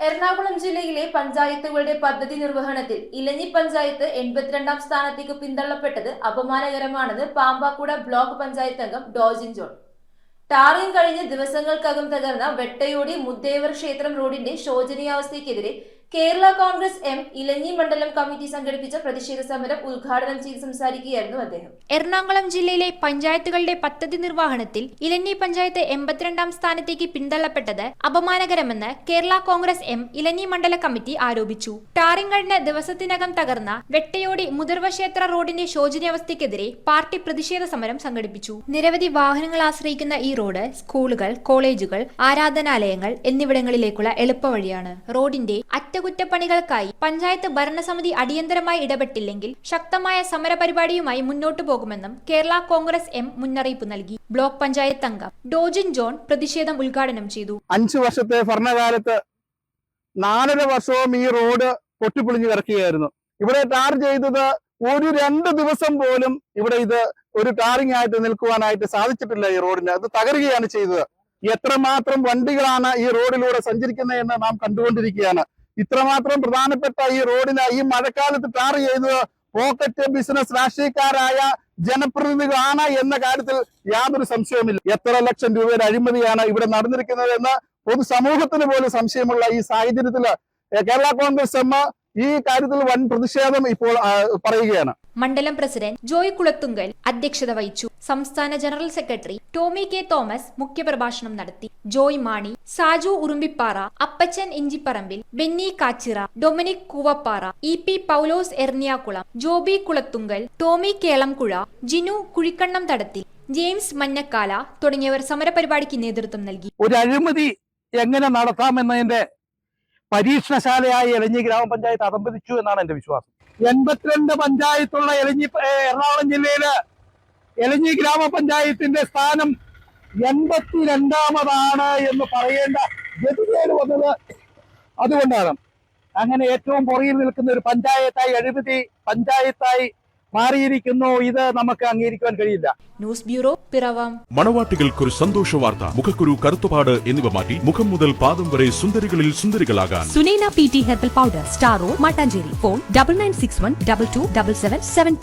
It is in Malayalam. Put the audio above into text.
എറണാകുളം ജില്ലയിലെ പഞ്ചായത്തുകളുടെ പദ്ധതി നിർവഹണത്തിൽ ഇലഞ്ഞി പഞ്ചായത്ത് 82ാം സ്ഥാനത്തേക്ക് പിന്തള്ളപ്പെട്ടത് അപമാനകരമാണെന്ന് പാമ്പാക്കുട ബ്ലോക്ക് പഞ്ചായത്ത് അംഗം ഡോജിൻ ജോൺ. ടാറിംഗ് കഴിഞ്ഞ ദിവസങ്ങൾക്കകം തകർന്ന വെട്ടയോടി മുദ്ദേവർ ക്ഷേത്രം റോഡിന്റെ ശോചനീയാവസ്ഥയ്ക്കെതിരെ കേരള കോൺഗ്രസ് എം ഇലഞ്ഞി മണ്ഡലം കമ്മിറ്റി സംഘടിപ്പിച്ച പ്രതിഷേധ സമരം ഉദ്ഘാടനം ചെയ്ത് സംസാരിക്കുകയായിരുന്നു അദ്ദേഹം. എറണാകുളം ജില്ലയിലെ പഞ്ചായത്തുകളുടെ പദ്ധതി നിർവഹണത്തിൽ ഇലഞ്ഞി പഞ്ചായത്ത് 82ാം സ്ഥാനത്തേക്ക് പിന്തള്ളപ്പെട്ടത് അപമാനകരമെന്ന് കേരള കോൺഗ്രസ് എം ഇലഞ്ഞി മണ്ഡല കമ്മിറ്റി ആരോപിച്ചു. ടാറിംഗ് കഴിഞ്ഞ ദിവസത്തിനകം തകർന്ന വെട്ടയോടി മുതിർവ ക്ഷേത്ര റോഡിന്റെ ശോചനീയാവസ്ഥയ്ക്കെതിരെ പാർട്ടി പ്രതിഷേധ സമരം സംഘടിപ്പിച്ചു. നിരവധി വാഹനങ്ങൾ ആശ്രയിക്കുന്ന ഈ റോഡ് സ്കൂളുകൾ, കോളേജുകൾ, ആരാധനാലയങ്ങൾ എന്നിവിടങ്ങളിലേക്കുള്ള എളുപ്പവഴിയാണ്. റോഡിന്റെ അറ്റകുറ്റപ്പണികൾക്കായി പഞ്ചായത്ത് ഭരണസമിതി അടിയന്തരമായി ഇടപെട്ടില്ലെങ്കിൽ ശക്തമായ സമരപരിപാടിയുമായി മുന്നോട്ടു പോകുമെന്നും കേരള കോൺഗ്രസ് എം മുന്നറിയിപ്പ് നൽകി. ബ്ലോക്ക് പഞ്ചായത്ത് അംഗം ഡോജിൻ ജോൺ പ്രതിഷേധം ഉദ്ഘാടനം ചെയ്തു. 5 വർഷത്തെ ഭരണകാലത്ത് 4.5 വർഷവും ഈ റോഡ് പൊട്ടിപ്പൊളിഞ്ഞു കിടക്കുകയായിരുന്നു. ഇവിടെ ടാർ ചെയ്തത് 2 ദിവസം പോലും ഇവിടെ ഇത് ഒരു ടാറിംഗ് ആയിട്ട് നിൽക്കുവാനായിട്ട് സാധിച്ചിട്ടില്ല. ഈ റോഡിന് അത് തകരുകയാണ് ചെയ്തത്. എത്രമാത്രം വണ്ടികളാണ് ഈ റോഡിലൂടെ സഞ്ചരിക്കുന്നതെന്ന് നാം കണ്ടുകൊണ്ടിരിക്കുകയാണ്. ഇത്രമാത്രം പ്രധാനപ്പെട്ട ഈ റോഡിന് ഈ മഴക്കാലത്ത് ടാർ ചെയ്തത് പോക്കറ്റ് ബിസിനസ് രാഷ്ട്രീയക്കാരായ ജനപ്രതിനിധികളാണ് എന്ന കാര്യത്തിൽ യാതൊരു സംശയവുമില്ല. എത്ര ലക്ഷം രൂപയുടെ അഴിമതിയാണ് ഇവിടെ നടന്നിരിക്കുന്നത് എന്ന് പൊതുസമൂഹത്തിന് പോലും സംശയമുള്ള ഈ സാഹചര്യത്തിൽ കേരള കോൺഗ്രസ് എം ഈ കാര്യത്തിൽ വൻ പ്രതിഷേധം ഇപ്പോൾ പറയുകയാണ്. മണ്ഡലം പ്രസിഡന്റ് ജോയ് കുളത്തുങ്കൽ അധ്യക്ഷത വഹിച്ചു. സംസ്ഥാന general secretary Tomy K Thomas മുഖ്യപ്രഭാഷണം നടത്തി. ജോയ് മാണി, സാജു ഉറുമ്പിപ്പാറ, അപ്പച്ചൻ ഇഞ്ചിപ്പറമ്പിൽ, ബെന്നി കാച്ചിറ, ഡൊമിനിക് കൂവപ്പാറ, ഇ.പി. പൗലോസ് എർണിയാകുളം, ജോബി കുളത്തുങ്കൽ, ടോമി കേളംകുഴ, ജിനു കുഴിക്കണ്ണം തടത്തിൽ, ജെയിംസ് മഞ്ഞക്കാല തുടങ്ങിയവർ സമരപരിപാടിക്ക് നേതൃത്വം നൽകി. ഒരു അഴിമതി എങ്ങനെ നടത്താമെന്നതിന്റെ പരീക്ഷണശാലയായി ഇലഞ്ഞി ഗ്രാമപഞ്ചായത്ത് അതമ്പതിച്ചു എന്നാണ് എന്റെ വിശ്വാസം. 82 പഞ്ചായത്തുള്ള എറണാകുളം ജില്ലയില് ഇലഞ്ഞി ഗ്രാമപഞ്ചായത്തിന്റെ സ്ഥാനം 82ാമതാണ് എന്ന് പറയേണ്ട ഗതികേട് വന്നത് അതുകൊണ്ടാണ്. അങ്ങനെ ഏറ്റവും പുറകിൽ നിൽക്കുന്ന ഒരു പഞ്ചായത്തായി അഴിമതി പഞ്ചായത്തായി മാറിയിരിക്കുന്നു. ഇത് നമുക്ക് അംഗീകരിക്കാൻ കഴിയില്ല. News bureau, Piravom. മണവാട്ടികൾക്കൊരു സന്തോഷ വാർത്ത. മുഖക്കുരു, കറുത്തുപാട് എന്നിവ മാറ്റി മുഖം മുതൽ പാദം വരെ സുന്ദരികളിൽ സുന്ദരികളാകാൻ Sunaina PT herbal powder, star road, Mattancherry. Phone 9961 227773.